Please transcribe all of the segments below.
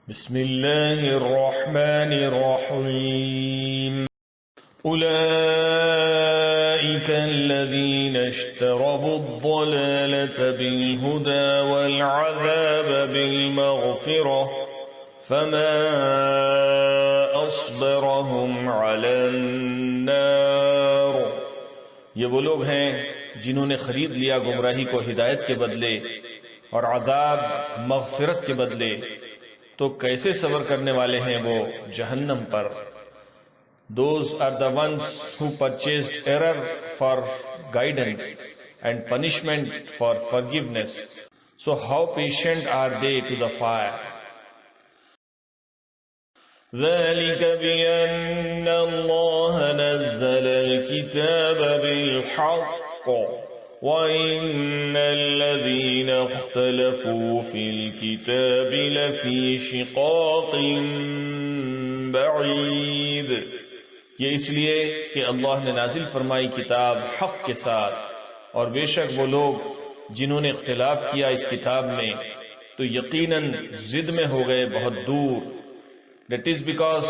بسم اللہ الرحمن الرحیم اولئک الذین اشتروا الضلالة بالہدى والعذاب بالمغفرة فما اصبرهم علی النار۔ یہ وہ لوگ ہیں جنہوں نے خرید لیا گمراہی کو ہدایت کے بدلے اور عذاب مغفرت کے بدلے، تو کیسے صبر کرنے والے ہیں وہ جہنم پر۔ Those are the ones who purchased error for guidance and punishment for forgiveness. So how patient are they to the fire? ذلك بأن الله نزل الكتاب بالحق وَإِنَّ الَّذِينَ اخْتَلَفُوا فِي الْكِتَابِ لَفِي شِقَاقٍ بَعِيدٍ۔ یہ اس لیے کہ اللہ نے نازل فرمائی کتاب حق کے ساتھ، اور بے شک وہ لوگ جنہوں نے اختلاف کیا اس کتاب میں تو یقیناً ضد میں ہو گئے بہت دور۔ That is because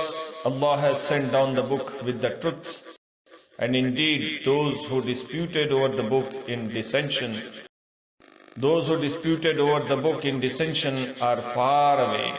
Allah has sent down the book with the truth. And indeed, those who disputed over the book in dissension are far away.